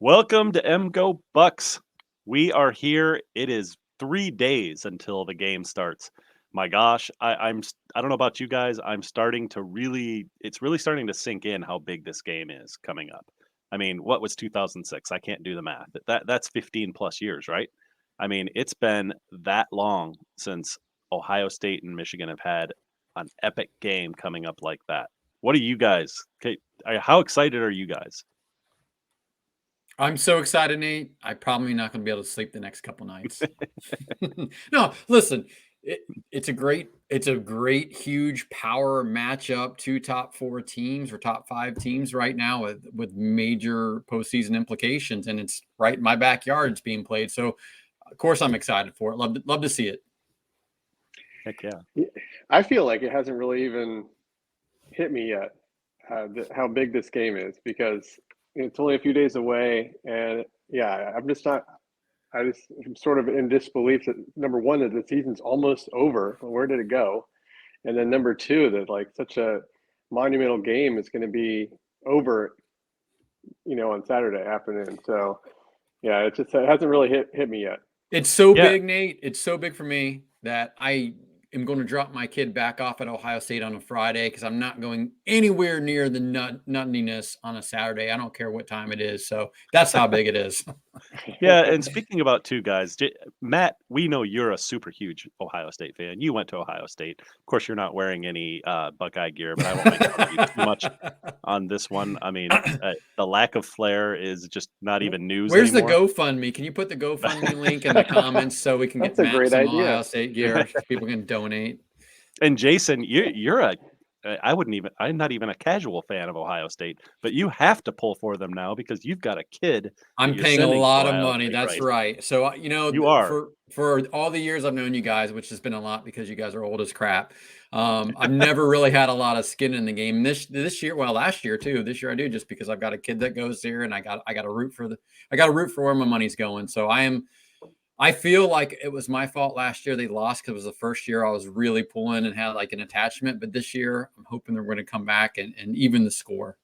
Welcome to Go Bucks. We are here. It is 3 days until the game starts. My gosh, I don't know about you guys. I'm starting to it's really starting to sink in how big this game is coming up. I mean, what was 2006? I can't do the math. That's 15 plus years, right? I mean, it's been that long since Ohio State and Michigan have had an epic game coming up like that. What are you guys? Okay, how excited are you guys? I'm so excited, Nate. I'm probably not going to be able to sleep the next couple nights. No, listen, it's a great, huge power matchup. Two top four teams or top five teams right now with major postseason implications, and it's right in my backyard. It's being played, so of course I'm excited for it. Love to see it. Heck yeah. I feel like it hasn't really even hit me yet how big this game is because it's only a few days away, and yeah, I'm just not. I'm sort of in disbelief that number one that the season's almost over. Where did it go? And then number two that like such a monumental game is going to be over, on Saturday afternoon. So yeah, it hasn't really hit me yet. It's so Yeah. big, Nate. It's so big for me that I am going to drop my kid back off at Ohio State on a Friday because I'm not going anywhere near the nuttiness on a Saturday. I don't care what time it is. So that's how big it is. Yeah, and speaking about two guys, Matt, we know you're a super huge Ohio State fan. You went to Ohio State. Of course, you're not wearing any Buckeye gear, but I won't make fun of you too much on this one. I mean, the lack of flair is just not even news Where's anymore. the GoFundMe? Can you put the GoFundMe link in the comments so we can get That's a Matt great some idea. Ohio State gear? People can donate. And Jason, I'm not even a casual fan of Ohio State, but you have to pull for them now because you've got a kid. I'm paying a lot of money. That's right. So, You are. for all the years I've known you guys, which has been a lot because you guys are old as crap. I've never really had a lot of skin in the game. This year, well, last year too. This year I do just because I've got a kid that goes there, and I got to root for where my money's going. So I feel like it was my fault last year they lost because it was the first year I was really pulling and had like an attachment. But this year I'm hoping they're going to come back and even the score.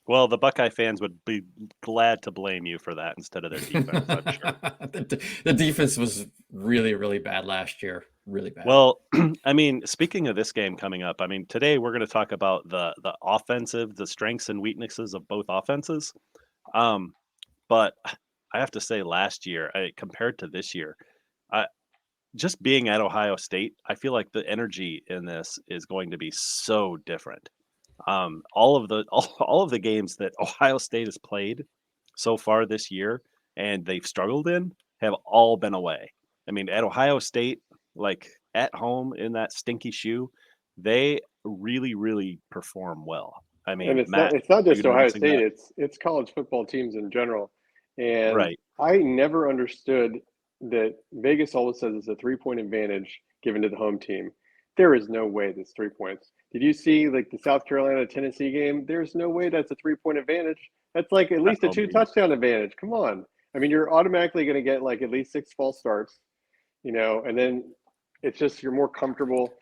Well, the Buckeye fans would be glad to blame you for that instead of their defense, I'm sure. The defense was really, really bad last year. Really bad. Well, I mean, speaking of this game coming up, I mean, today we're going to talk about the the strengths and weaknesses of both offenses. But I have to say, last year, compared to this year, I, just being at Ohio State, I feel like the energy in this is going to be so different. All of the all of the games that Ohio State has played so far this year and they've struggled in have all been away. I mean, at Ohio State, like at home in that stinky shoe, they really, really perform well. I And mean, it's Matt, not are you just Ohio noticing State, that? it's college football teams in general. And Right. I never understood that Vegas always says it's a 3-point advantage given to the home team. There is no way that's 3 points. Did you see like the South Carolina Tennessee game? There's no way that's a 3-point advantage. That's like at At least a home two team. touchdown advantage. Come on. I mean, you're automatically going to get like at least 6 false starts, and then it's just you're more comfortable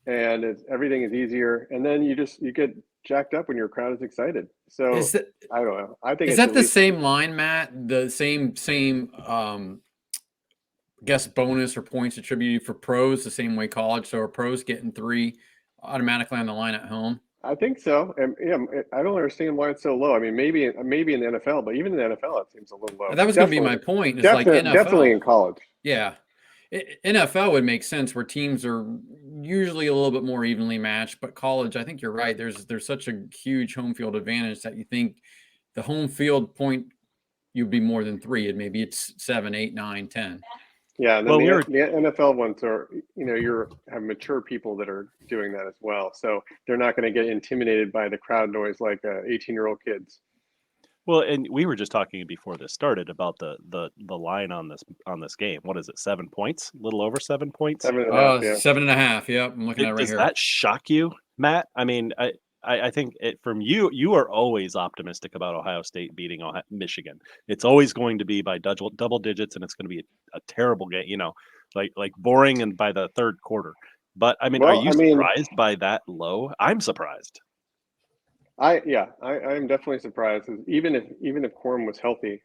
and everything is easier. And then you get jacked up when your crowd is excited. So Is that I don't know. I think is it's that at the least same line, Matt? The same guess bonus or points attributed for pros the same way college. So are pros getting 3 automatically on the line at home? I think so. And yeah, I don't understand why it's so low. I mean, maybe in the NFL, but even in the NFL, it seems a little low. That was going to be my point. It's like Definitely NFL. in college. Yeah. NFL would make sense where teams are usually a little bit more evenly matched, but college, I think you're right. There's such a huge home field advantage that you think the home field point you'd be more than 3, and maybe it's 7, 8, 9, 10. Yeah, and then Well, we were the NFL ones are, you have mature people that are doing that as well. So they're not going to get intimidated by the crowd noise like 18-year-old kids. Well, and we were just talking before this started about the line on this game. What is it? 7 points? A little over 7 points? 7.5, yeah. 7.5. Yep, I'm looking at it right Does here. that shock you, Matt? I mean, I think from you are always optimistic about Ohio State beating Michigan. It's always going to be by double digits, and it's going to be a terrible game. Like boring, and by the third quarter. But I mean, are Well, you I mean, surprised by that low? I'm surprised. I'm definitely surprised. Even if Corum was healthy,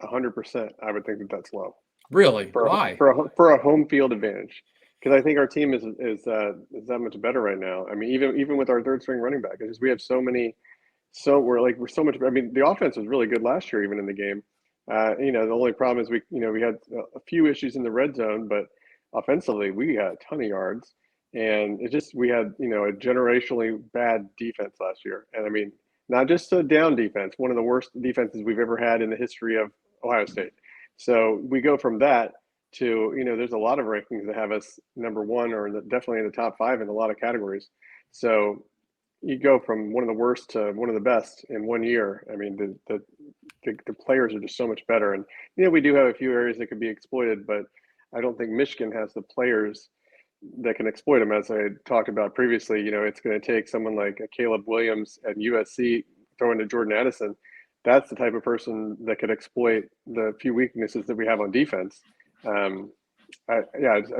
100%, I would think that that's low Really? for Why? for a home field advantage. Because I think our team is that much better right now. I mean, even with our third string running back, it's just we have so many. So we're so much. I mean, the offense was really good last year, even in the game. The only problem is we had a few issues in the red zone, but offensively we had a ton of yards, and it just we had a generationally bad defense last year, and I mean not just a down defense, one of the worst defenses we've ever had in the history of Ohio State. So we go from that to there's a lot of rankings that have us number one or definitely in the top five in a lot of categories. So you go from one of the worst to one of the best in 1 year. I mean, the players are just so much better, and we do have a few areas that could be exploited, but I don't think Michigan has the players that can exploit them. As I talked about previously, it's going to take someone like a Caleb Williams at USC throwing to Jordan Addison. That's the type of person that could exploit the few weaknesses that we have on defense. I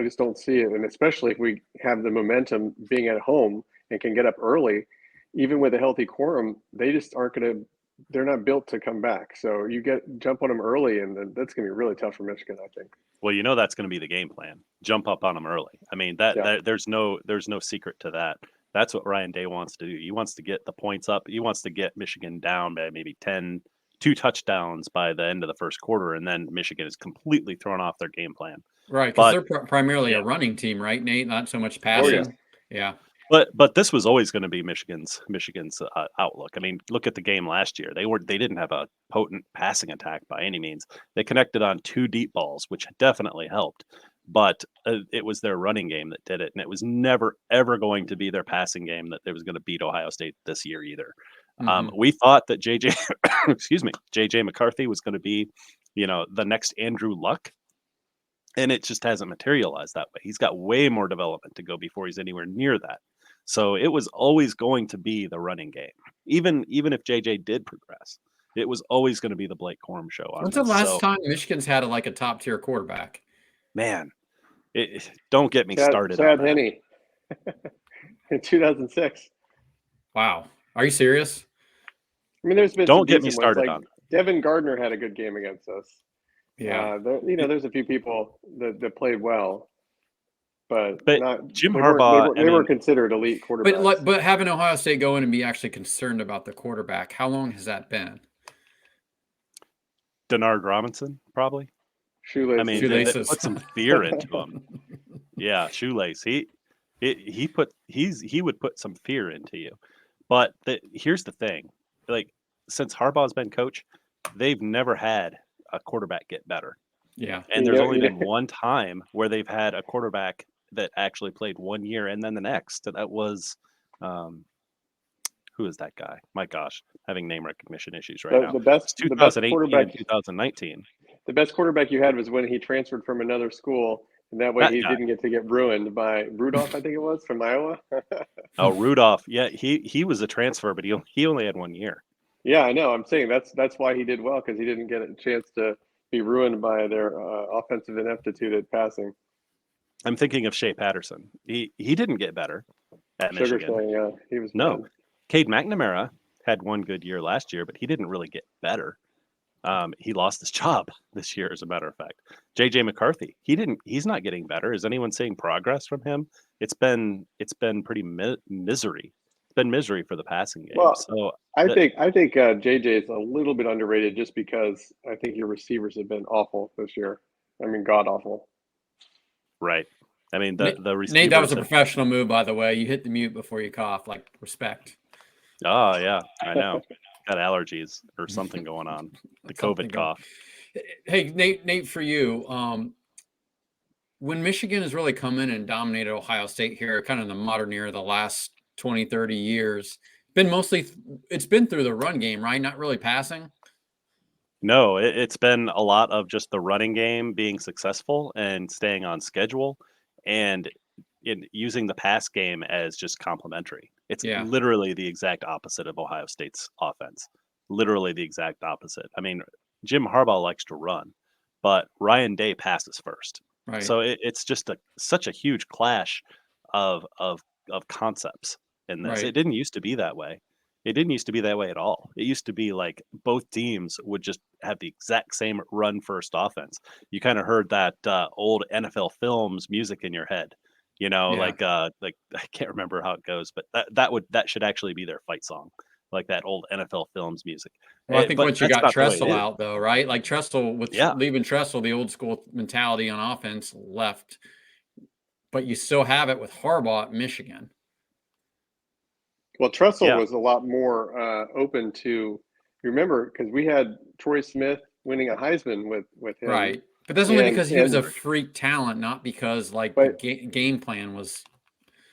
just don't see it, and especially if we have the momentum being at home and can get up early, even with a healthy Corum, they just aren't going to. They're not built to come back. So you jump on them early, and then that's going to be really tough for Michigan, I think. Well, that's going to be the game plan. Jump up on them early. I mean, that there's no secret to that. That's what Ryan Day wants to do. He wants to get the points up. He wants to get Michigan down by maybe 2 touchdowns by the end of the first quarter, and then Michigan is completely thrown off their game plan. Right, because But they're primarily a running team, right, Nate? Not so much Oh yeah. passing. Yeah. But this was always going to be Michigan's outlook. I mean, look at the game last year. They didn't have a potent passing attack by any means. They connected on 2 deep balls, which definitely helped. But it was their running game that did it, and it was never ever going to be their passing game that was going to beat Ohio State this year either. We thought that JJ, excuse me, JJ McCarthy was going to be, the next Andrew Luck. And it just hasn't materialized that way. He's got way more development to go before he's anywhere near that. So it was always going to be the running game. Even if JJ did progress, it was always going to be the Blake Corum show on When's this. the last So, time Michigan's had a top tier quarterback? man, don't get me Chad started on that. Henne in 2006. Wow. Are you serious? I mean, there's been Don't some get me decent ones. started Like on it. Devin Gardner had a good game against us. Yeah. There's a few people that played well, but not. Jim They Harbaugh, They were considered elite quarterbacks. But having Ohio State go in and be actually concerned about the quarterback, how long has that been? Denard Robinson, probably. Shoelaces. I mean, they Shoelaces. put some fear into him. Yeah, shoelace. He would put some fear into you. But here's the thing: like since Harbaugh's been coach, they've never had a quarterback get better. Yeah. And there's only been one time where they've had a quarterback that actually played 1 year and then the next. That was, who is that guy? My gosh, having name recognition issues right now. The best 2018 quarterback, and 2019. The best quarterback you had was when he transferred from another school, and that way he didn't get to get ruined by Rudolph, I think it was, from Iowa. Oh, Rudolph. Yeah, he was a transfer, but he only had 1 year. Yeah, I know. I'm saying that's why he did well, because he didn't get a chance to be ruined by their offensive ineptitude at passing. I'm thinking of Shea Patterson. He didn't get better at Sugar Michigan. Shea, yeah, he was No. bad. Cade McNamara had 1 good year last year, but he didn't really get better. He lost his job this year, as a matter of fact. JJ McCarthy, he's not getting better. Is anyone seeing progress from him? It's been pretty misery. It's been misery for the passing game. Well, so I think JJ is a little bit underrated just because I think your receivers have been awful this year. I mean, god awful. Right. I mean, the receivers. Nate, that was a professional move, by the way. You hit the mute before you cough, like respect. Oh yeah, I know. Got allergies or something going on. The COVID cough. Hey, Nate, for you, when Michigan has really come in and dominated Ohio State here, kind of in the modern era, the last 20, 30 years, it's been through the run game, right? Not really passing. No, it's been a lot of just the running game being successful and staying on schedule, and using the pass game as just complementary. It's literally the exact opposite of Ohio State's offense. Literally the exact opposite. I mean, Jim Harbaugh likes to run, but Ryan Day passes first. Right. So it's just such a huge clash of concepts in this. Right. It didn't used to be that way. It didn't used to be that way at all. It used to be like both teams would just have the exact same run first offense. You kind of heard that old NFL Films music in your head. Yeah. Like I can't remember how it goes, but that should actually be their fight song, like that old NFL Films music. Well, I think But once you that's got not the way it Tressel is. out, though, right? Like Tressel, with Yeah, leaving Tressel, the old school mentality on offense left, but you still have it with Harbaugh at Michigan. Well, Tressel yeah, was a lot more open to. Remember, because we had Troy Smith winning a Heisman with him, Right. But that's only and because he was a and freak talent, not because like the but game plan was.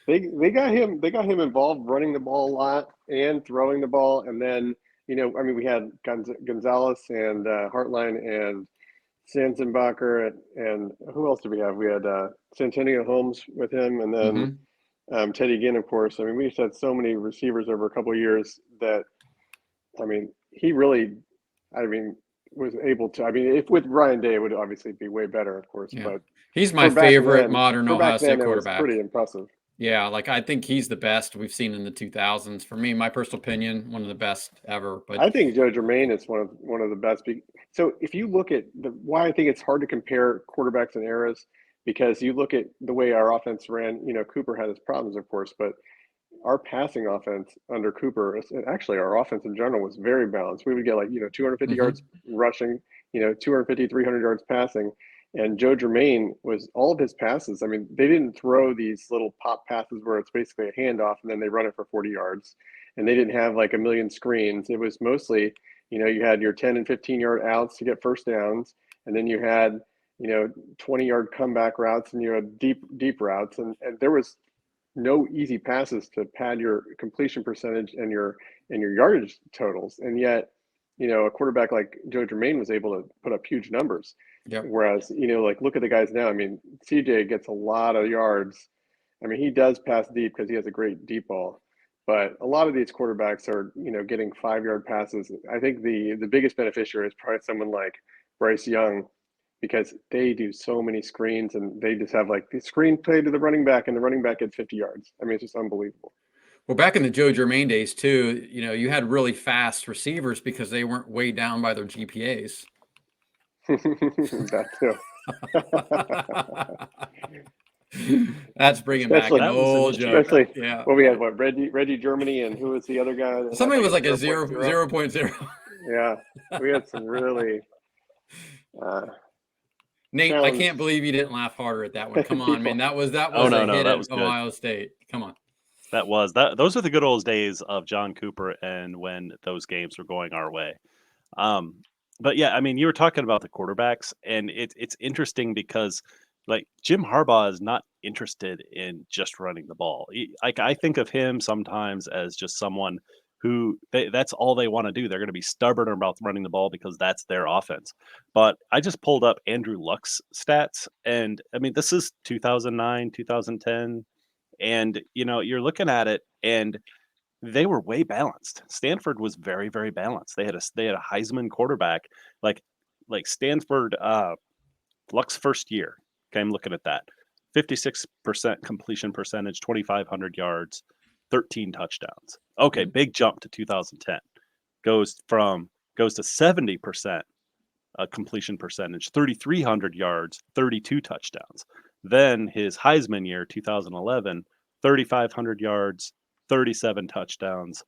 they got him involved running the ball a lot and throwing the ball, and then I mean we had Gonzalez and Hartline and Sanzenbacher and who else did we have? We had Santonio Holmes with him, and then Mhm. Teddy Ginn, of course. I mean, we just had so many receivers over a couple of years that I mean he really, I mean, was able to. I mean, if with Ryan Day, it would obviously be way better, of course, Yeah. but He's my for back favorite then, modern for Ohio back then, State it was quarterback. pretty impressive. Yeah, like I think he's the best we've seen in the 2000s. For me, my personal opinion, one of the best ever. But I think Joe Germain is one of the best. So if you look at why I think it's hard to compare quarterbacks and eras, because you look at the way our offense ran. Cooper had his problems, of course, but our passing offense under Cooper, and actually our offense in general, was very balanced. We would get like 250 mhm. yards rushing, 250, 300 yards passing. And Joe Germain was all of his passes. I mean, they didn't throw these little pop passes where it's basically a handoff and then they run it for 40 yards. And they didn't have like a million screens. It was mostly, you had your 10 and 15-yard outs to get first downs. And then you had, 20-yard comeback routes, and you had deep routes. And there was no easy passes to pad your completion percentage and your yardage totals. And yet, a quarterback like Joe Germain was able to put up huge numbers. Yep. Whereas, like look at the guys now. I mean, CJ gets a lot of yards. I mean, he does pass deep because he has a great deep ball. But a lot of these quarterbacks are, getting 5-yard passes. I think the biggest beneficiary is probably someone like Bryce Young, because they do so many screens and they just have like the screen play to the running back and the running back gets 50 yards. I mean, it's just unbelievable. Well, back in the Joe Germain days too, you had really fast receivers because they weren't weighed down by their GPAs. That too. That's bringing back an especially, that was an old joke. especially Yeah. what we had, what Reggie Germany, and who was the other guy that had Something like was a like a zero point zero zero? 0.0. Yeah, we had some really uh, Nate, I challenged can't believe you didn't laugh harder at that one. Come on, man. people. That Oh was no, a no, hit that at was good. Ohio State. Come on. Those are the good old days of John Cooper and when those games were going our way. Um, but yeah, I mean, you were talking about the quarterbacks, and it's interesting because like Jim Harbaugh is not interested in just running the ball. Like I think of him sometimes as just someone who that's all they want to do. They're going to be stubborn about running the ball because that's their offense. But I just pulled up Andrew Luck's stats, and I mean, this is 2009, 2010, and you're looking at it, and they were way balanced. Stanford was very, very balanced. They had a Heisman quarterback, like Stanford. Luck's first year. Okay, I'm looking at that. 56% completion percentage, 2,500 yards, 13 touchdowns. Okay, Mhm. big jump to 2010. Goes to 70% completion percentage, 3,300 yards, 32 touchdowns. Then his Heisman year, 2011, 3,500 yards, 37 touchdowns.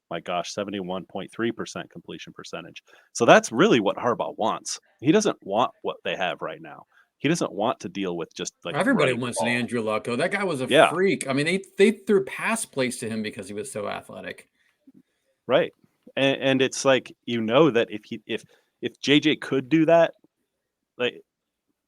My gosh, 71.3% completion percentage. So that's really what Harbaugh wants. He doesn't want what they have right now. He doesn't want to deal with just like Everybody running the wants an ball. Andrew Luck, though. That guy was a Yeah, freak. I mean, they threw pass plays to him because he was so athletic. right. And it's like that if JJ could do that, like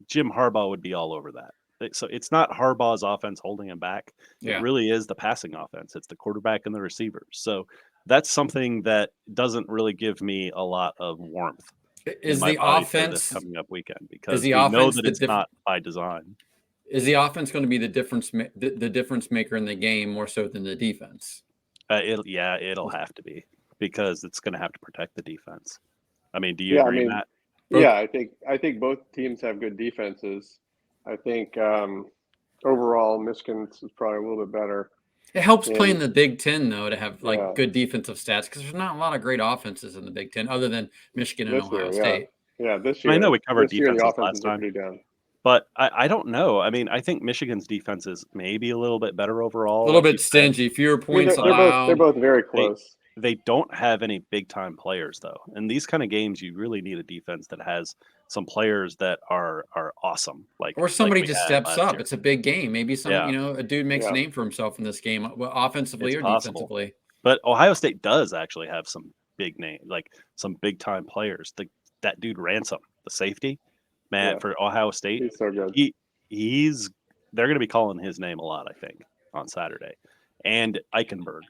Jim Harbaugh would be all over that. So it's not Harbaugh's offense holding him back. It Yeah. really is the passing offense. It's the quarterback and the receivers. So that's something that doesn't really give me a lot of warmth in Is my the body for this offense coming up weekend is because the we know offense that the it's different not by design. is the offense going to be the the difference maker in the game more so than the defense? It'll have to be because it's going to have to protect the defense. I mean, do you Yeah, I agree, mean, Matt? Both. yeah, I think both teams have good defenses. I think overall Michigan's is probably a little bit better. It helps playing And the Big Ten, though, to have like yeah, good defensive stats because there's not a lot of great offenses in the Big Ten other than Michigan and this Ohio year, yeah, State. yeah, I know we covered this year the defenses last offenses are time, pretty down. but I don't know. I mean, I think Michigan's defense is maybe a little bit better A overall, little like you bit said. stingy, fewer I mean, points they're allowed. both very They close. they don't have any big time players though. In these kind of games, you really need a defense that has some players that are awesome, Or like somebody we just had steps last up. year. It's a big game. Maybe Yeah, a dude makes a Yeah, name for himself in this game, offensively it's or possible. defensively. But Ohio State does actually have some big name, like some big time players. That dude Ransom, the safety, man, yeah, for Ohio State, he's so good. he he's they're going to be calling his name a lot, I think, on Saturday. And Eichenberg,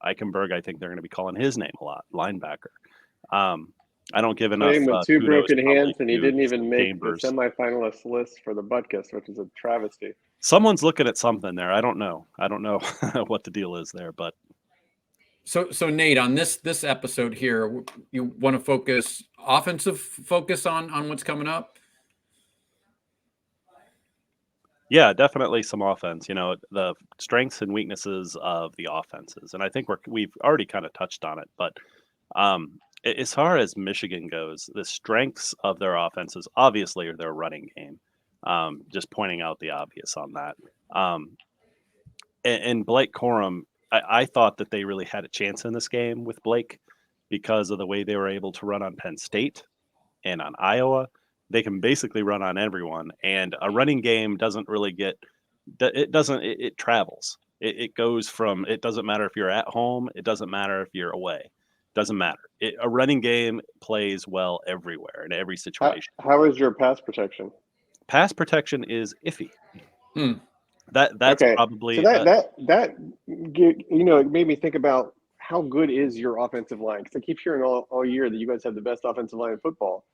I think they're going to be calling his name a lot, linebacker. Um, I don't give enough Playing with two kudos broken probably hands, and he to didn't even make the Chambers. semifinalist list for the Butkus, which is a travesty. Someone's looking at something there. I don't know. I don't know what the deal is there, but So Nate, on this episode here, you want to focus offensive focus on what's coming up. yeah, definitely some offense. The strengths and weaknesses of the offenses, and I think we've already kind of touched on it. But as far as Michigan goes, the strengths of their offenses obviously are their running game. Just pointing out the obvious on that. Um, and Blake Corum, I thought that they really had a chance in this game with Blake because of the way they were able to run on Penn State and on Iowa. They can basically run on everyone, and a running game doesn't really get it doesn't it travels. It goes from it doesn't matter if you're at home, it doesn't matter if you're away, doesn't matter. A running game plays well everywhere in every situation. How is your pass protection? Pass protection is iffy. Hmm. That's Okay, so probably it made me think about how good is your offensive line, because I keep hearing all year that you guys have the best offensive line in football,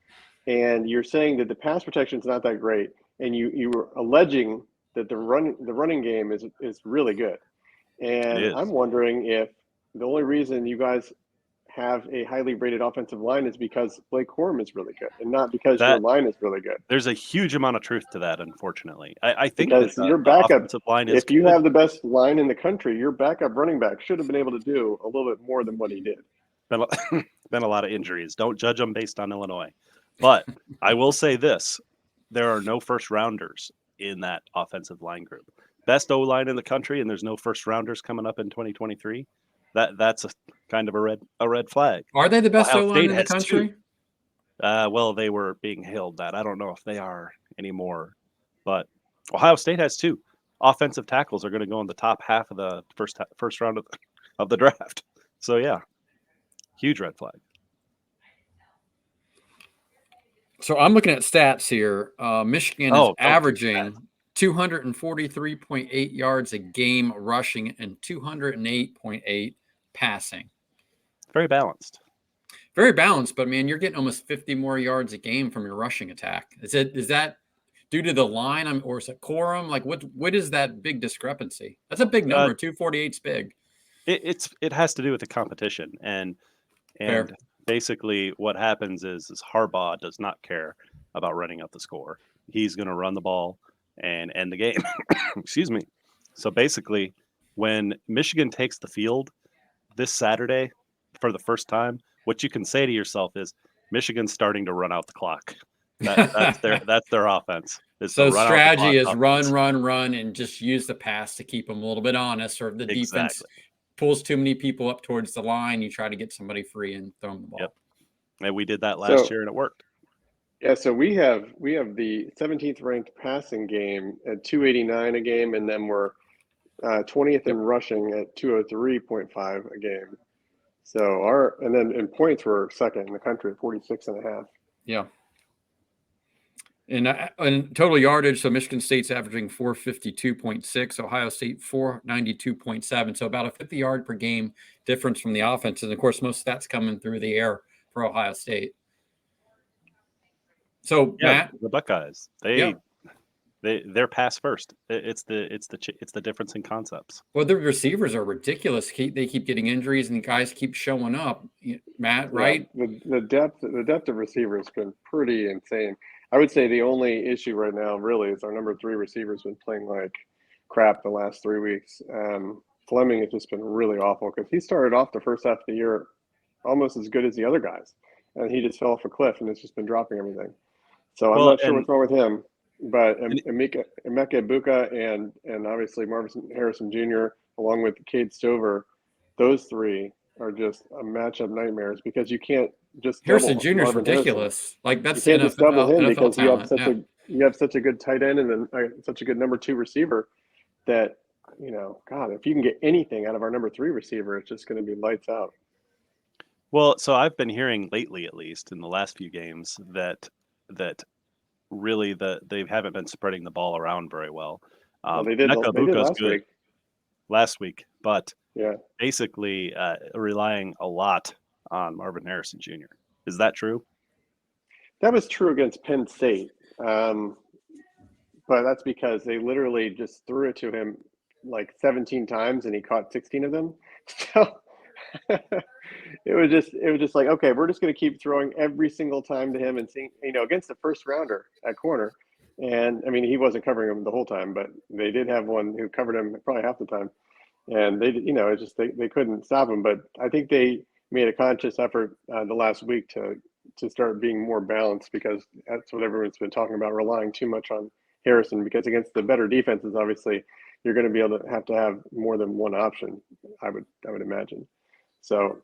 and you're saying that the pass protection is not that great, and you were alleging that the running game is really good, it and I'm is. wondering if the only reason you guys have a highly rated offensive line is because Blake Corum is really good, and not because your That line is really good. There's a huge amount of truth to that, unfortunately. I think that Because the your the backup, offensive line is if you good. have the best line in the country, your backup running back should have been able to do a little bit more than what he did. Been a, been a lot of injuries. Don't judge them based on Illinois. But I will say this: there are no first rounders in that offensive line group. Best O line in the country, and there's no first rounders coming up in 2023. That's a kind of a red flag. Are they the best Ohio O line State in the has two. country? Well, they were being hailed that. I don't know if they are anymore, but Ohio State has two offensive tackles are going to go in the top half of the first round of the draft. So yeah, huge red flag. So I'm looking at stats here. Michigan is Oh, don't do that. averaging 243.8 yards a game rushing and 208.8 passing. Very balanced. Very balanced, but man, you're getting almost 50 more yards a game from your rushing attack. Is that due to the line, or is it Corum? Like what is that big discrepancy? That's a big Uh, number. 248's big. it has to do with the competition and Fair. basically what happens is Harbaugh does not care about running up the score. He's going to run the ball and end the game. Excuse me. So basically, when Michigan takes the field this Saturday for the first time, what you can say to yourself is Michigan's starting to run out the clock. That's their offense. Is the So run out the strategy clock is run, offense. run, run, and just use the pass to keep them a little bit honest. Or if the defense Exactly. pulls too many people up towards the line, you try to get somebody free and throw them the Yep. ball. And we did that last So year and it worked. yeah, so we have the 17th ranked passing game at 289 a game, and then we're 20th in Yep. rushing at 203.5 a game. So and then in points we're second in the country at 46 and a half. Yeah. And total yardage, so Michigan State's averaging 452.6, Ohio State 492.7. So about a 50 yard per game difference from the offense. And of course, most of that's coming through the air for Ohio State. So Yeah, Matt, the Buckeyes. yeah. They're pass first. It's the difference in concepts. Well, the receivers are ridiculous. They keep getting injuries, and guys keep showing up. Matt, Yeah, right? the depth of receiver has been pretty insane. I would say the only issue right now really is our number 3 receiver's been playing like crap the last 3 weeks. Fleming has just been really awful because he started off the first half of the year almost as good as the other guys, and he just fell off a cliff and it's just been dropping everything. So I'm Well, not sure what's wrong with him, but and Emeka Ibuka and obviously Marvin Harrison Jr. along with Cade Stover, those three are just a matchup nightmares because you can't just Harrison double Jr. is Marvin Harrison. ridiculous. Like You that's can't just double him NFL because you have talent. such a good tight end and then such a good number 2 receiver that God, if you can get anything out of our number 3 receiver, it's just going to be lights out. well, so I've been hearing lately, at least in the last few games, that really they haven't been spreading the ball around very well. Well, they did Ibuka's last good week. last week, but Yeah. basically relying a lot on Marvin Harrison Jr. Is that true? That was true against Penn State. But that's because they literally just threw it to him like 17 times and he caught 16 of them. So it was just like, okay, we're just going to keep throwing every single time to him and seeing, against the first rounder at corner. And I mean, he wasn't covering him the whole time, but they did have one who covered him probably half the time. And it's just they couldn't stop him. But I think they made a conscious effort the last week to start being more balanced because that's what everyone's been talking about, relying too much on Harrison, because against the better defenses, obviously, you're going to be able to have more than one option. I would imagine. So,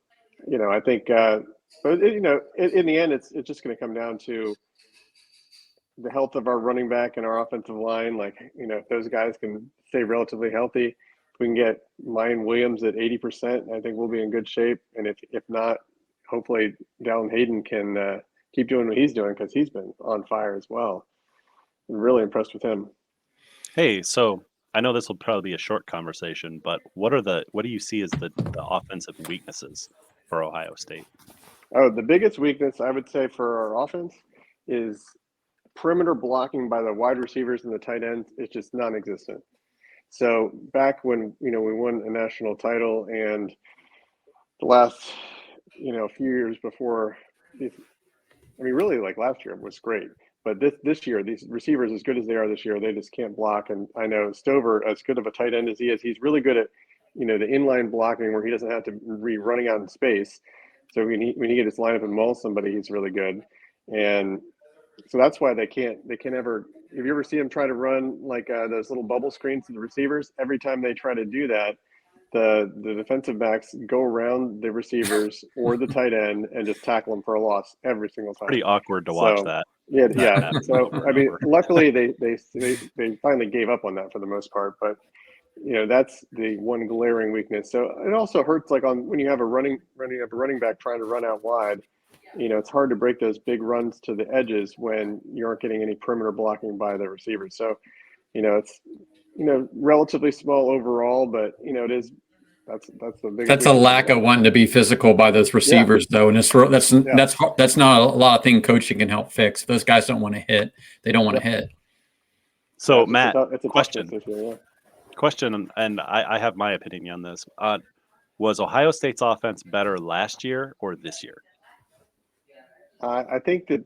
I think, but in the end, it's just going to come down to the health of our running back and our offensive line. Like, if those guys can stay relatively healthy, if we can get Mayan Williams at 80%, I think we'll be in good shape. And if not, hopefully Dallin Hayden can keep doing what he's doing because he's been on fire as well. I'm really impressed with him. Hey, so I know this will probably be a short conversation, but what do you see as the offensive weaknesses for Ohio State? Oh, the biggest weakness I would say for our offense is perimeter blocking by the wide receivers and the tight ends is just non-existent. So back when we won a national title and the last a few years before, really like last year was great. But this year, these receivers, as good as they are this year, they just can't block. And I know Stover, as good of a tight end as he is, he's really good at, the inline blocking where he doesn't have to be running out in space. So when he can just line up and maul somebody, he's really good. And so that's why they can't ever. If you ever see them try to run like those little bubble screens to the receivers, every time they try to do that, the defensive backs go around the receivers or the tight end and just tackle them for a loss every single time. Pretty awkward to watch that. Yeah. So I mean, luckily they finally gave up on that for the most part, but that's the one glaring weakness. So it also hurts like when you have a running back trying to run out wide. It's hard to break those big runs to the edges when you aren't getting any perimeter blocking by the receivers. So, it's relatively small overall, but it is that's the biggest. That's a lack of wanting to be physical by those receivers, though, and that's not a lot of thing coaching can help fix. Those guys don't want to hit; they don't want to hit. So, Matt, it's a question, and I have my opinion on this. Was Ohio State's offense better last year or this year? I think that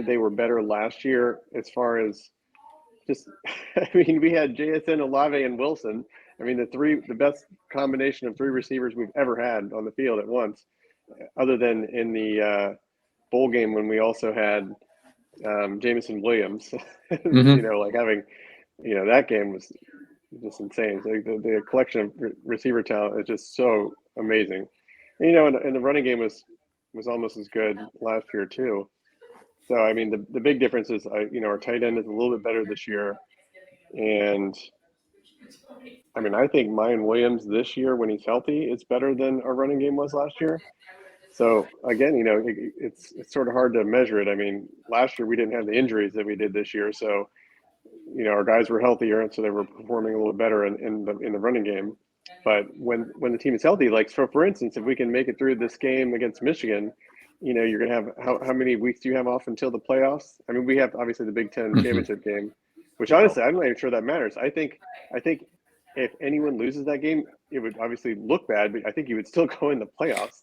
they were better last year as far as just. I mean, we had JSN, Olave, and Wilson. I mean, the best combination of 3 receivers we've ever had on the field at once, other than in the bowl game when we also had Jameson Williams. Like having, that game was just insane. Like the collection of receiver talent is just so amazing. And the running game was almost as good last year too. So I mean, the big difference is our tight end is a little bit better this year, and I mean I think Mayan Williams this year when he's healthy is better than our running game was last year. So again, it's sort of hard to measure it. I mean, last year we didn't have the injuries that we did this year, so our guys were healthier, and so they were performing a little better in the running game. But when the team is healthy, like so for instance, if we can make it through this game against Michigan, you're gonna have how many weeks do you have off until the playoffs? I mean, we have obviously the Big Ten championship game, which honestly I'm not even sure that matters. I think if anyone loses that game, it would obviously look bad, but I think you would still go in the playoffs.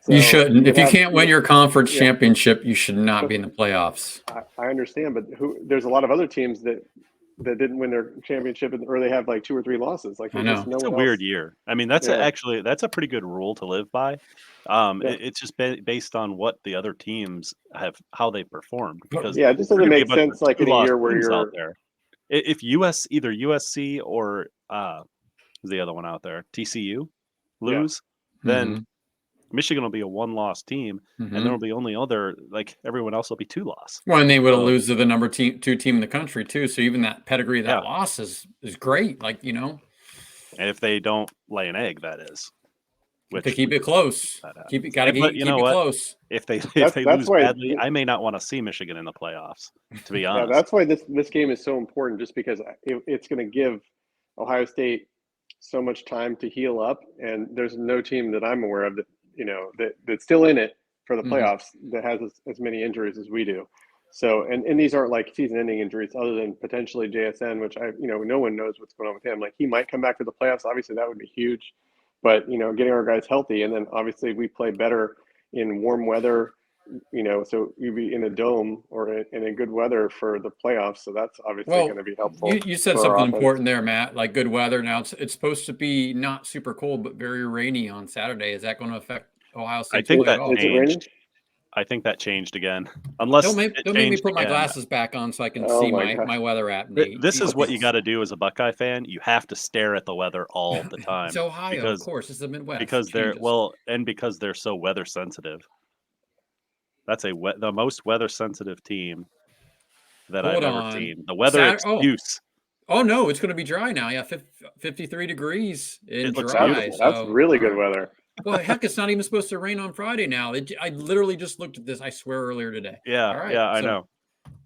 So you shouldn't. If you can't win your conference championship, you should not be in the playoffs. I understand, but there's a lot of other teams that that didn't win their championship, or they have like 2 or 3 losses. Like I there's just know. no It's a one weird else. year. I mean, that's Yeah. that's a pretty good rule to live by. Yeah. It's just based on what the other teams how they performed, because Yeah, it just there are doesn't going to be a make bunch of sense like in a two-loss year where teams out you're there. If either USC or who's the other one out there, TCU, yeah. lose, then Mhm. Michigan will be a one-loss team, and there Mhm. will be only other, like, everyone else will be two-loss. Well, and they would have So, lose to the number 2 team in the country too. So even that pedigree of yeah, that loss is great. Like, and if they don't lay an egg, that is, if they which keep we it could see close, that keep it happens. gotta But you keep know it what? close. If they That's lose why badly, I may not want to see Michigan in the playoffs, to be yeah, honest. that's why this game is so important, just because it's going to give Ohio State so much time to heal up, and there's no team that I'm aware of that that's still in it for the Mhm. playoffs that has as many injuries as we do. So, and these aren't like season-ending injuries, other than potentially JSN, which no one knows what's going on with him. Like he might come back for the playoffs. Obviously, that would be huge, but getting our guys healthy, and then obviously we play better in warm weather. So you'd be in a dome or in a good weather for the playoffs. So that's obviously going Well, to be helpful you said for our something offense. important there, Matt, like good weather. Now it's supposed to be not super cold, but very rainy on Saturday. Is that going to affect Ohio I State's think play Is, at that all? is it raining? changed. I think that changed again, unless it Don't make me changed put my again. glasses back on so I can Oh see my my gosh. weather app, Nate. This is what you Jesus. got to do as a Buckeye fan. You have to stare at the weather all the It's time, Ohio, of because course. It's the Midwest. It they're changes. because they're so weather sensitive. That's the most weather sensitive team that I've Hold ever on. seen. The weather excuse, Oh no, it's going to be dry now. Yeah, 53 degrees and it looks dry. beautiful. That's So, really all good right. weather. Well, heck, it's not even supposed to rain on Friday now. I literally just looked at this, I swear, earlier today. Yeah, All right. yeah, I So know.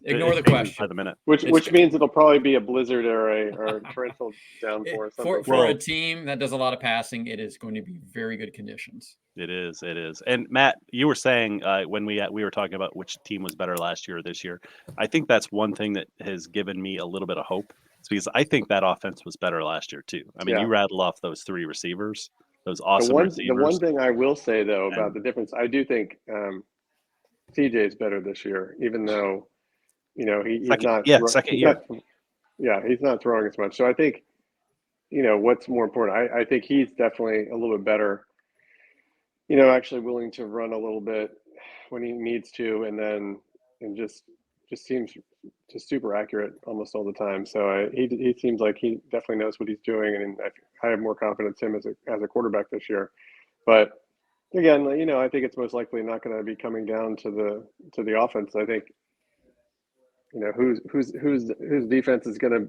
ignore It the changes by question. the minute. Which It's which means it'll probably be a blizzard or a torrential downpour or something for a crazy. Well, team that does a lot of passing, it is going to be very good conditions. it is. It is. And Matt, you were saying when we were talking about which team was better last year or this year, I think that's one thing that has given me a little bit of hope. It's because I think that offense was better last year too. I mean, Yeah. you rattle off those three receivers, those The awesome one receivers, thing I will say though about and the difference, I do think CJ is better this year, even though he's not second he's year. not he's not throwing as much. So I think what's more important. I think he's definitely a little bit better. Actually willing to run a little bit when he needs to, and just seems just super accurate almost all the time. So he seems like he definitely knows what he's doing, and I have more confidence in him as a quarterback this year. But again, I think it's most likely not going to be coming down to the offense. I think whose defense is going to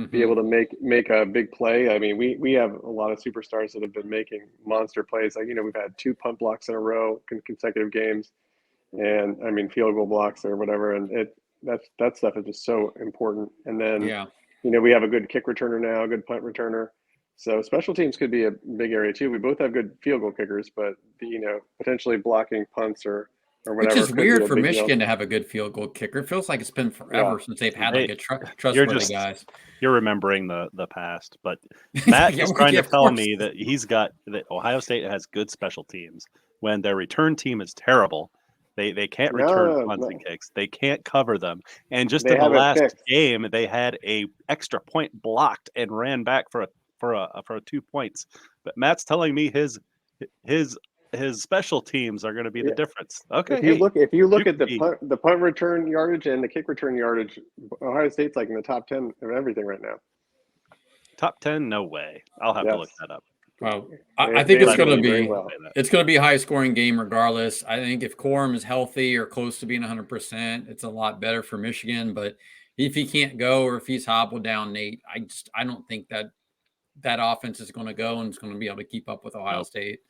be Hmm. able to make a big play. I mean, we have a lot of superstars that have been making monster plays. Like we've had 2 punt blocks in a row in consecutive games, and I mean field goal blocks or whatever. And that stuff is just so important. And then Yeah. we have a good kick returner now, a good punt returner. So special teams could be a big area too. We both have good field goal kickers, but potentially blocking punts or Which whatever is could be weird a for big deal. Michigan to have a good field goal kicker. It feels like it's been Yeah, forever since they've had like Hey, a you're trustworthy just guys. you're remembering the past, but Matt Yeah, is trying yeah, to of tell course. me that that Ohio State has good special teams when their return team is terrible. They can't return no, punts and no, kicks. They can't cover them. And just they in the have it last fixed. game, they had a extra point blocked and ran back for 2 points. But Matt's telling me his his special teams are going to be the Yeah. difference. Okay, If hey, you you look at could be the punt return yardage and the kick return yardage, Ohio State's like in the top 10 of everything right now. top 10. No way. I'll have to Yes, look that up. Well, I think they it's are going to doing very be well. Say that. a high scoring game regardless. I think if Corum is healthy or close to being 100%, it's a lot better for Michigan. But if he can't go or if he's hobbled down, Nate, I don't think that offense is going to go and it's going to be able to keep up with Ohio Nope. State.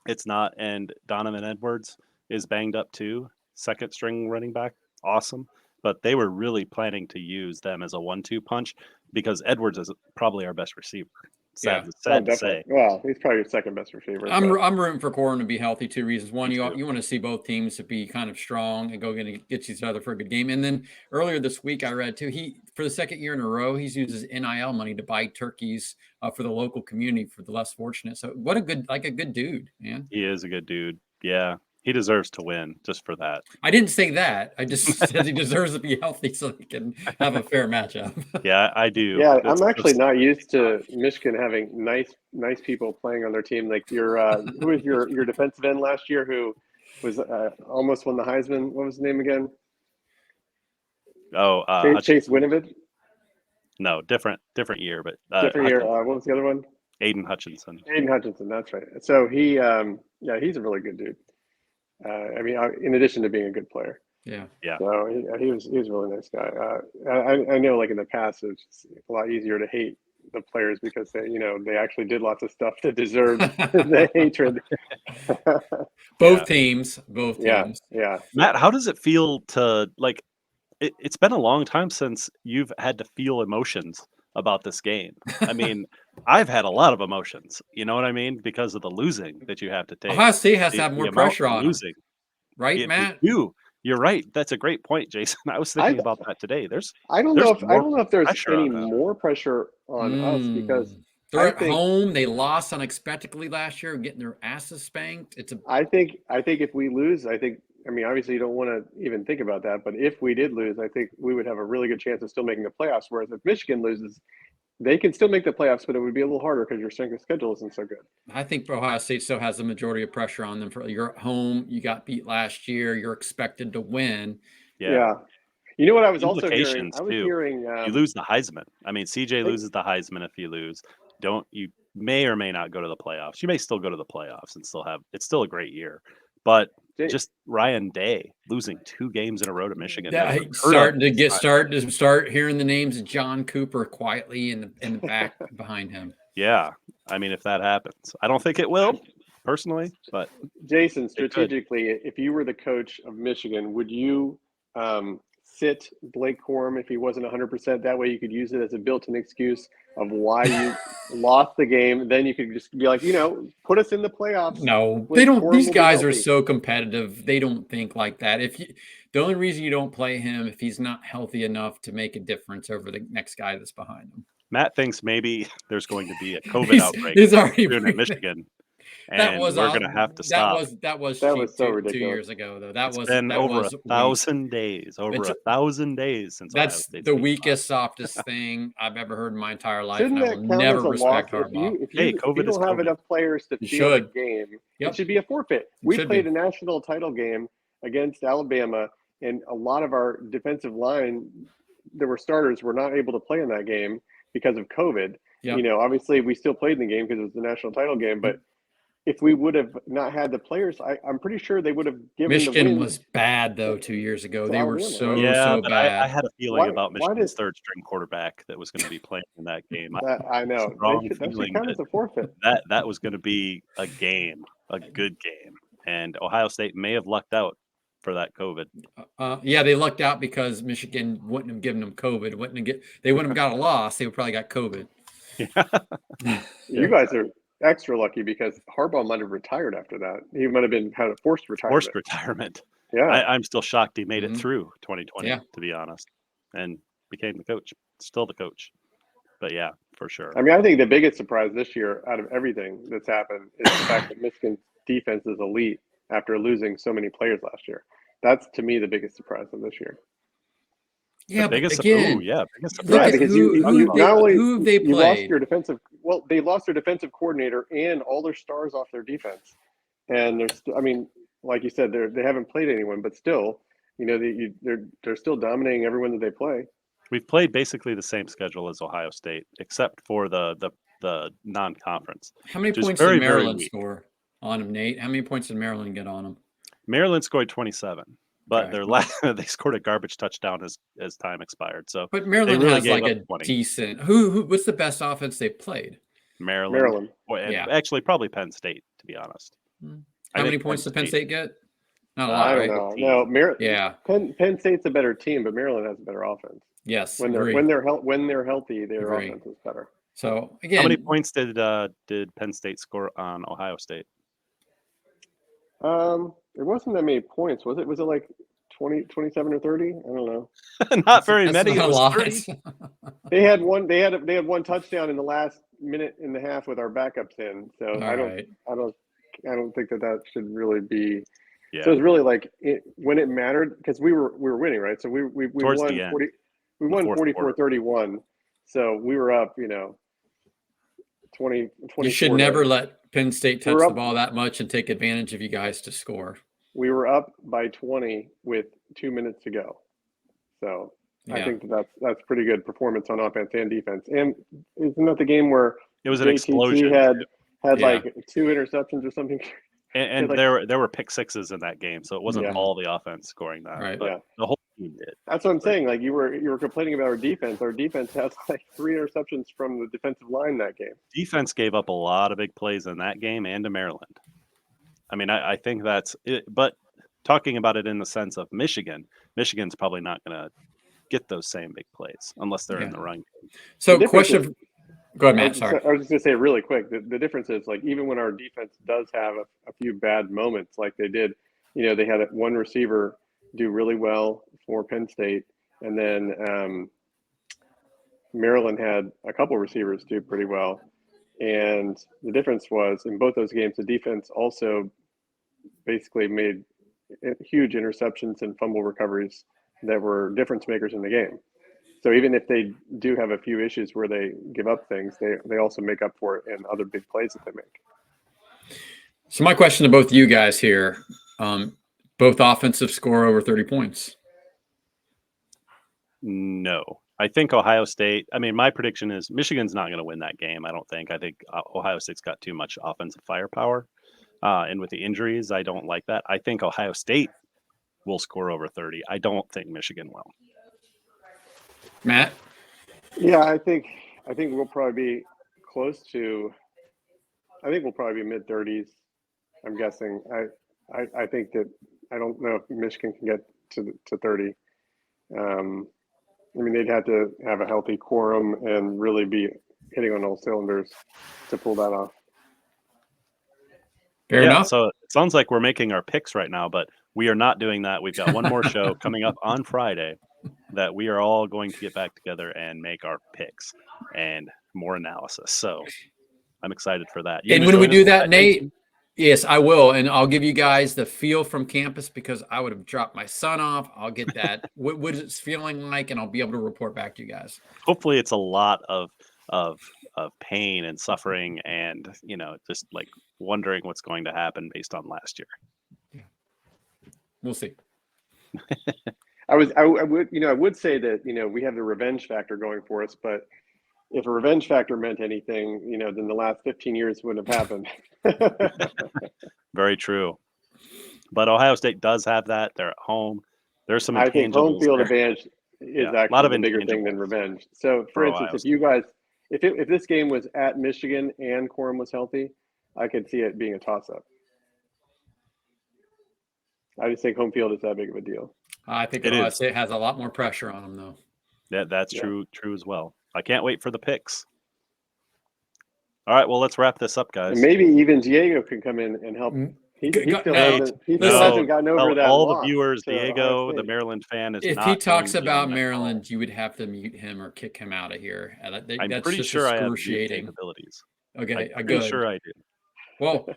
It's not. And Donovan Edwards is banged up too. Second string running back. Awesome. But they were really planning to use them as a 1-2 punch because Edwards is probably our best receiver. Yeah. Oh, Sad to definitely. say. Well, he's probably your second best receiver, I'm but rooting for Corum to be healthy. 2 reasons. One, Me you too. want to see both teams to be kind of strong and go get each other for a good game. And then earlier this week, I read too. He for the second year in a row, he's used his NIL money to buy turkeys for the local community for the less fortunate. So what a good dude, man. He is a good dude. Yeah. He deserves to win just for that. I didn't say that. I just said he deserves to be healthy so he can have a fair matchup. Yeah, I do. Yeah, I'm actually not used to Michigan having nice people playing on their team. Like who was your defensive end last year who was almost won the Heisman? What was his name again? Oh, Chase Winovich? No, different year, but Different year. What was the other one? Aiden Hutchinson. Aiden Hutchinson, that's right. So he's a really good dude. I mean, in addition to being a good player. Yeah. So he was a really nice guy. I know, like in the past, it's just a lot easier to hate the players because they actually did lots of stuff that deserved the hatred. Both teams. Yeah. Matt, how does it feel to like? It's been a long time since you've had to feel emotions about this game. I mean, I've had a lot of emotions. You know what I mean? Because of the losing that you have to take. Ohio State has to have The more amount pressure of on them, losing. right, Yeah, Matt? You're right. That's a great point, Jason. I was thinking about that today. I don't know if there's any more pressure on us because they're at home. They lost unexpectedly last year, getting their asses spanked. I think if we lose, I mean, obviously you don't want to even think about that, but if we did lose, I think we would have a really good chance of still making the playoffs. Whereas if Michigan loses, they can still make the playoffs, but it would be a little harder because your strength of schedule isn't so good. I think Ohio State still has the majority of pressure on them. You're at home. You got beat last year. You're expected to win. Yeah. You know what I was also hearing? You lose the Heisman. I mean, CJ loses the Heisman if you lose. You may or may not go to the playoffs. You may still go to the playoffs and it's still a great year. But just Ryan Day losing 2 games in a row to Michigan. Starting hearing the names of John Cooper quietly in the back behind him. Yeah. I mean, if that happens, I don't think it will personally, but Jason, strategically, if you were the coach of Michigan, would you sit Blake Corum if he wasn't 100%? That way you could use it as a built-in excuse of why you lost the game. Then you could just be like, put us in the playoffs. No, they don't. These guys are so competitive. They don't think like that. The only reason you don't play him if he's not healthy enough to make a difference over the next guy that's behind him. Matt thinks maybe there's going to be a COVID outbreak in Michigan. And we're going to have to stop. That was so ridiculous. 2 years ago, though. That was over 1,000 days. Over 1,000 days since that's the weakest, softest thing I've ever heard in my entire life. Shouldn't and I will never respect Harbaugh. If you don't have enough players to field a game, it should be a forfeit. We played a national title game against Alabama, and a lot of our defensive line, there were starters, were not able to play in that game because of COVID. Yep. Obviously we still played in the game because it was the national title game, but if we would have not had the players, I'm pretty sure they would have given Michigan the win. was bad, though, 2 years ago. They were so bad. I had a feeling about Michigan's third-string quarterback that was going to be playing in that game. I know. That should count as a forfeit. That was going to be a good game. And Ohio State may have lucked out for that COVID. They lucked out because Michigan wouldn't have given them COVID. They wouldn't have got a loss. They would probably got COVID. Yeah. You guys are extra lucky because Harbaugh might have retired after that. He might have had a forced retirement. Yeah. I'm still shocked he made it through 2020, to be honest, and became the coach. Still the coach. But yeah, for sure. I mean, I think the biggest surprise this year out of everything that's happened is the fact that Michigan's defense is elite after losing so many players last year. That's, to me, the biggest surprise of this year. Yeah, biggest surprise. Because who have they played? Lost your defensive. Well, they lost their defensive coordinator and all their stars off their defense, and like you said, they haven't played anyone, but still, they're still dominating everyone that they play. We've played basically the same schedule as Ohio State, except for the non-conference. How many points did Maryland score on them, Nate? How many points did Maryland get on them? Maryland scored 27. But they scored a garbage touchdown as time expired. So, but Maryland has like a decent. What's the best offense they played? Maryland. Actually, probably Penn State, to be honest. How many points did Penn State get? Not a lot. I don't know. No, Penn State's a better team, but Maryland has a better offense. Yes, when they're healthy, their offense is better. So again, how many points did Penn State score on Ohio State? It wasn't that many points, was it? Was it like 27 or 30? I don't know. Not very many. It was 30. They had one touchdown in the last minute and a half with our backups in. So I don't think that should really be Yeah. So it's really like when it mattered, because we were winning, right? So we Towards won the end, 40, we in the won fourth quarter. 44-31. So we were up, 20, You should 24 never to, let Penn State we were touch the up ball that much and take advantage of you guys to score. we were up by 20 with 2 minutes to go. So I Yeah. think that's pretty good performance on offense and defense. And isn't that the game where It was an JTT explosion. had Yeah. like 2 interceptions or something? And like- there were pick sixes in that game, so it wasn't Yeah. all the offense scoring that. Right. But Yeah. the whole team did. That's what I'm saying. Like you were complaining about our defense. Our defense has like 3 interceptions from the defensive line that game. Defense gave up a lot of big plays in that game and to Maryland. I mean, I think that's it. But talking about it in the sense of Michigan's probably not going to get those same big plays unless they're in the run game. So The difference question. Go ahead, Matt. Sorry. I was just going to say really quick, the difference is like even when our defense does have a few bad moments like they did, they had one receiver do really well for Penn State, and then Maryland had a couple receivers do pretty well. And the difference was in both those games, the defense also basically made huge interceptions and fumble recoveries that were difference makers in the game. So even if they do have a few issues where they give up things, they also make up for it in other big plays that they make. So my question to both you guys here, both offensive score over 30 points. No. I think Ohio State, I mean, my prediction is Michigan's not going to win that game, I don't think. I think Ohio State's got too much offensive firepower. And with the injuries, I don't like that. I think Ohio State will score over 30. I don't think Michigan will. Matt? Yeah, I think we'll probably be close to. I think we'll probably be mid-30s. I'm guessing. I think that I don't know if Michigan can get to 30. I mean, they'd have to have a healthy quorum and really be hitting on all cylinders to pull that off. Fair enough. So it sounds like we're making our picks right now, but we are not doing that. We've got one more show coming up on Friday that we are all going to get back together and make our picks and more analysis. So I'm excited for that. And when we do that, Nate, yes, I will. And I'll give you guys the feel from campus because I would have dropped my son off. I'll get that, what it's feeling like, and I'll be able to report back to you guys. Hopefully it's a lot of pain and suffering and, just like wondering what's going to happen based on last year. Yeah. We'll see. I would say that, we have the revenge factor going for us, but if a revenge factor meant anything, then the last 15 years wouldn't have happened. Very true. But Ohio State does have that. They're at home. There's some intangibles. I think home field there. advantage is a lot actually of the bigger thing than intangibles revenge. So, for instance, if you guys, if this game was at Michigan and Corum was healthy, I could see it being a toss-up. I just think home field is that big of a deal. I think Ohio State has a lot more pressure on them, though. That's true as well. I can't wait for the picks. All right, well, let's wrap this up, guys. And maybe even Diego can come in and help. He still hasn't gotten over that. All the viewers, Diego, the Maryland fan, is if not. If he talks about Maryland, you would have to mute him or kick him out of here. I'm pretty sure I have capabilities. Okay, I'm pretty sure I do. Well,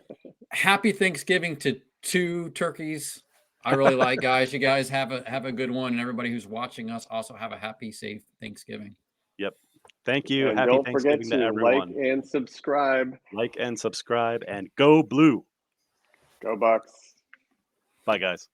happy Thanksgiving to 2 turkeys. I really like, guys. You guys have a good one, and everybody who's watching us also have a happy, safe Thanksgiving. Yep. Thank you. And happy don't Thanksgiving forget to everyone. like and subscribe. Like and subscribe, and go blue. Go Bucks. Bye, guys.